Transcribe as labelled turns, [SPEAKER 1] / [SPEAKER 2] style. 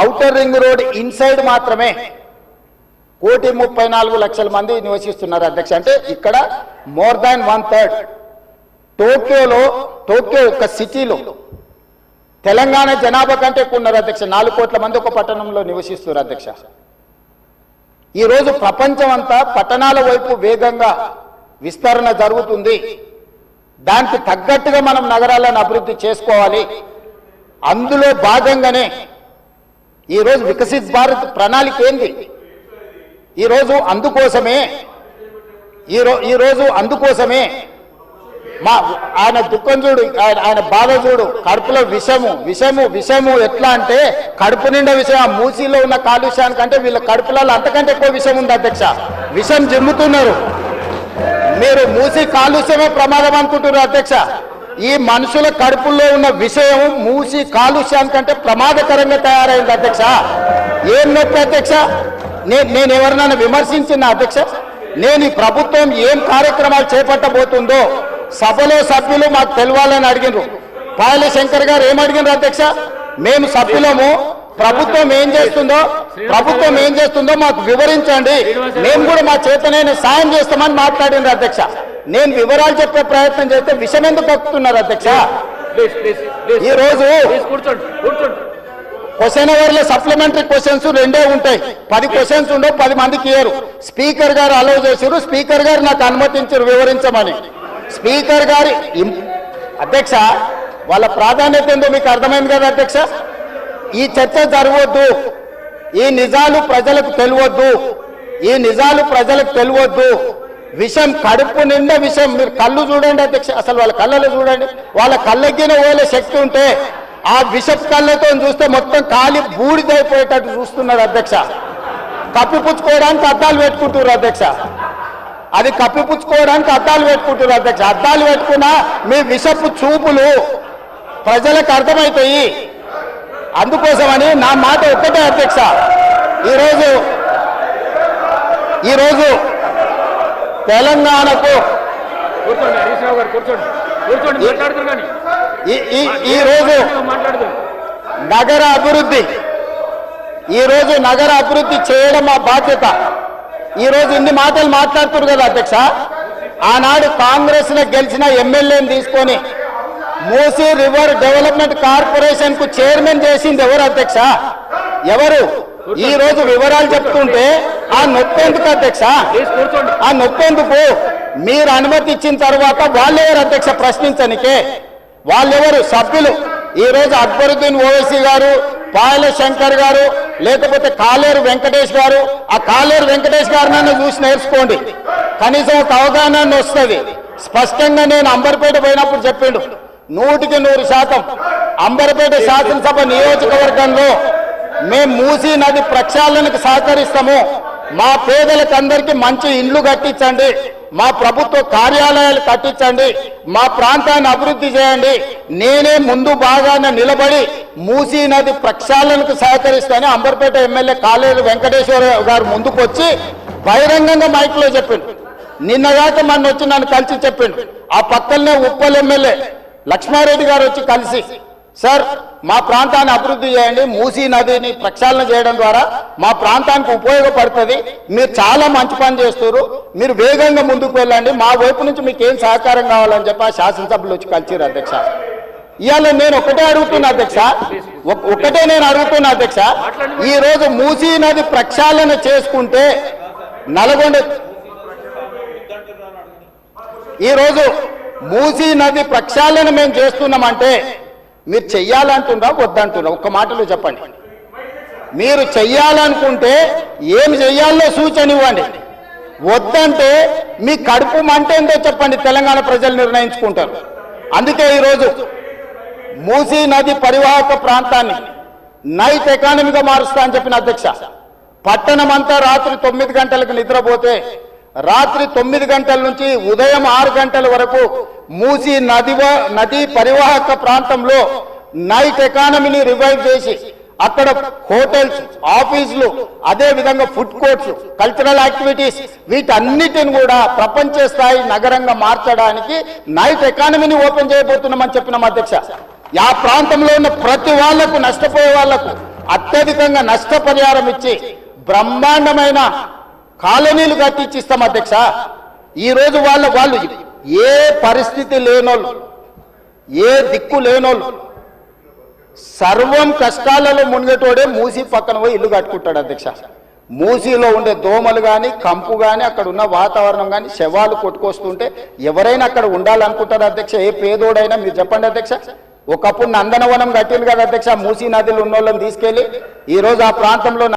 [SPEAKER 1] Outer ring road inside మాత్రమే 1,34,00,000 మంది నివసిస్తున్నారు అధ్యక్ష. అంటే ఇక్కడ మోర్ దాన్ 1/3. టోక్యో ఒక సిటీలో తెలంగాణ జనాభా కంటే ఎక్కువ ఉన్నారు అధ్యక్ష. 4 కోట్ల మంది ఒక పట్టణంలో నివసిస్తున్నారు అధ్యక్ష. ఈరోజు ప్రపంచం అంతా పట్టణాల వైపు వేగంగా విస్తరణ జరుగుతుంది. దానికి తగ్గట్టుగా మనం నగరాలను అభివృద్ధి చేసుకోవాలి. అందులో భాగంగానే ఈరోజు వికసిత్ భారత్ ప్రణాళిక ఏంది? ఈరోజు అందుకోసమే మా ఆయన దుఃఖం చూడు, ఆయన బాధ చూడు, కడుపులో విషము ఎట్లా అంటే కడుపు నిండా విషయం. ఆ మూసీలో ఉన్న కాలుష్యానికంటే వీళ్ళ కడుపులలో అంతకంటే ఎక్కువ విషయం ఉంది అధ్యక్ష. విషం జిమ్ముతున్నారు. మీరు మూసీ కాలుష్యమే ప్రమాదం అనుకుంటున్నారు అధ్యక్ష. ఈ మనుషుల కడుపుల్లో ఉన్న విషయం మూసీ కాలుష్యానికంటే ప్రమాదకరంగా తయారైంది అధ్యక్ష. ఏం నొప్పి అధ్యక్ష? నేను ఎవరినైనా విమర్శించిన అధ్యక్ష? నేను ఈ ప్రభుత్వం ఏం కార్యక్రమాలు చేపట్టబోతుందో సభలో సభ్యులు మాకు తెలవాలని అడిగినారు. పాయల శంకర్ గారు ఏమడిగినారు అధ్యక్ష? మేము సభ్యులము, ప్రభుత్వం ఏం చేస్తుందో మాకు వివరించండి, మేము కూడా మా చేతనైన సాయం చేస్తామని మాట్లాడినారు అధ్యక్ష. నేను వివరాలు చెప్పే ప్రయత్నం చేస్తే విషయం ఎందుకు కక్కుతున్నారు అధ్యక్ష? ఈరోజు క్వశ్చన్ అవర్లో సప్లిమెంటరీ క్వశ్చన్స్ 2 ఉంటాయి. 10 క్వశ్చన్స్ ఉండవు, 10 మందికి ఇయ్యరు. స్పీకర్ గారు అలౌ చేశారు. స్పీకర్ గారు నాకు అనుమతించారు వివరించమని. స్పీకర్ గారి అధ్యక్ష వాళ్ళ ప్రాధాన్యత ఏందో మీకు అర్థమైంది కదా అధ్యక్ష. ఈ చర్చ జరగవద్దు, ఈ నిజాలు ప్రజలకు తెలియవద్దు. విషం కడుపు నిండా విషం. మీరు కళ్ళు చూడండి అధ్యక్ష, అసలు వాళ్ళ కళ్ళలో చూడండి. వాళ్ళ కళ్ళెగ్గిన ఓలే శక్తి ఉంటే ఆ విషపు కళ్ళతో చూస్తే మొత్తం కాలి బూడిదైపోయేటట్టు చూస్తున్నారు అధ్యక్ష. కప్పిపుచ్చుకోవడానికి అద్దాలు పెట్టుకుంటున్నారు అధ్యక్ష. అది కప్పిపుచ్చుకోవడానికి అద్దాలు పెట్టుకుంటున్నారు అధ్యక్ష. అద్దాలు పెట్టుకున్నా మీ విషపు చూపులు ప్రజలకు అర్థమవుతాయి. అందుకోసమని నా మాట ఒక్కటే అధ్యక్ష. ఈరోజు తెలంగాణకు ఈరోజు నగర అభివృద్ధి చేయడం మా బాధ్యత. ఈరోజు ఇన్ని మాటలు మాట్లాడుతున్నారు కదా అధ్యక్ష. ఆనాడు కాంగ్రెస్ లో గెలిచిన ఎమ్మెల్యేని తీసుకొని మూసీ రివర్ డెవలప్మెంట్ కార్పొరేషన్ కు చైర్మన్ చేసింది ఎవరు అధ్యక్ష? ఎవరు? ఈ రోజు వివరాలు చెప్తుంటే ఆ నొప్పెందుకు అధ్యక్ష? ఆ నొప్పెందుకు? మీరు అనుమతి ఇచ్చిన తర్వాత వాళ్ళెవరు అధ్యక్ష ప్రశ్నించనికే? వాళ్ళెవరు సభ్యులు? ఈ రోజు అక్బరుద్దీన్ ఓవైసీ గారు, పాయల శంకర్ గారు, లేకపోతే కాలేరు వెంకటేష్ గారు. ఆ కాలేరు వెంకటేష్ గారినైనా చూసి నేర్చుకోండి, కనీసం ఒక అవగాహన వస్తుంది. స్పష్టంగా నేను అంబర్పేట పోయినప్పుడు చెప్పిండు, 100% అంబర్పేట శాసనసభ నియోజకవర్గంలో మేము మూసీ నది ప్రక్షాళనకు సహకరిస్తాము. మా పేదలకందరికీ మంచి ఇండ్లు కట్టించండి, మా ప్రభుత్వ కార్యాలయాలు కట్టించండి, మా ప్రాంతాన్ని అభివృద్ధి చేయండి. నేనే ముందు బాగానే నిలబడి మూసీ నది ప్రక్షాళనకు సహకరిస్తానని అంబర్పేట ఎమ్మెల్యే కాలేరు వెంకటేశ్వర గారు ముందుకు వచ్చి బహిరంగంగా మైక్లో చెప్పిండు. నిన్నగాక మొన్న వచ్చి నన్ను కలిసి చెప్పిండు. ఆ పక్కనే ఉప్పల్ ఎమ్మెల్యే లక్ష్మారెడ్డి గారు వచ్చి కలిసి, సార్ మా ప్రాంతాన్ని అభివృద్ధి చేయండి, మూసీ నదిని ప్రక్షాళన చేయడం ద్వారా మా ప్రాంతానికి ఉపయోగపడుతుంది, మీరు చాలా మంచి పని చేస్తారు, మీరు వేగంగా ముందుకు వెళ్ళండి, మా వైపు నుంచి మీకు ఏం సహకారం కావాలని చెప్పి ఆ శాసనసభ్యులు వచ్చి కలిసిరు అధ్యక్ష. ఇవాళ నేను ఒకటే అడుగుతున్నా అధ్యక్ష, ఈ రోజు మూసీ నది ప్రక్షాళన చేసుకుంటే నల్గొండ, ఈరోజు మూసీ నది ప్రక్షాళన మేము చేస్తున్నామంటే మీరు చెయ్యాలంటున్నా వద్దంటున్నా? ఒక్క మాటలో చెప్పండి. మీరు చెయ్యాలనుకుంటే ఏం చెయ్యాలో సూచన ఇవ్వండి. వద్దంటే మీ కడుపు మంటేందో చెప్పండి, తెలంగాణ ప్రజలు నిర్ణయించుకుంటారు. అందుకే ఈరోజు మూసీ నది పరివాహక ప్రాంతాన్ని నైట్ ఎకానమీగా మారుస్తా అని చెప్పిన అధ్యక్ష. పట్టణం అంతా రాత్రి 9 గంటలకు నిద్రపోతే రాత్రి 9 గంటల నుంచి ఉదయం 6 గంటల వరకు మూసీ నది పరివాహక ప్రాంతంలో నైట్ ఎకానమీని రివైవ్ చేసి అక్కడ హోటల్స్, ఆఫీసులు, అదే విధంగా ఫుడ్ కోర్ట్స్, కల్చరల్ యాక్టివిటీస్ వీటన్నిటిని కూడా ప్రపంచ స్థాయి నగరంగా మార్చడానికి నైట్ ఎకానమీని ఓపెన్ చేయబోతున్నామని చెప్పినాం అధ్యక్ష. ఆ ప్రాంతంలో ఉన్న ప్రతి వాళ్లకు, నష్టపోయే వాళ్లకు, అత్యధికంగా నష్టపరిహారం ఇచ్చి బ్రహ్మాండమైన కాలనీలు కట్టించిస్తాం అధ్యక్ష. ఈ రోజు వాళ్ళు ఏ పరిస్థితి లేనోళ్ళు, ఏ దిక్కు లేనోళ్ళు, సర్వం కష్టాలలో మునిగేటోడే మూసి పక్కన పోయి ఇల్లు కట్టుకుంటాడు అధ్యక్ష. మూసీలో ఉండే దోమలు కానీ, కంపు కానీ, అక్కడ ఉన్న వాతావరణం కానీ, శవాలు కొట్టుకొస్తుంటే ఎవరైనా అక్కడ ఉండాలనుకుంటారు అధ్యక్ష. ఏ పేదోడైనా మీరు చెప్పండి అధ్యక్ష. ఒకప్పుడు నందనవనం కట్టింది కదా అధ్యక్ష, మూసీ నదిలో ఉన్న వాళ్ళని తీసుకెళ్లి. ఈ రోజు ఆ ప్రాంతంలో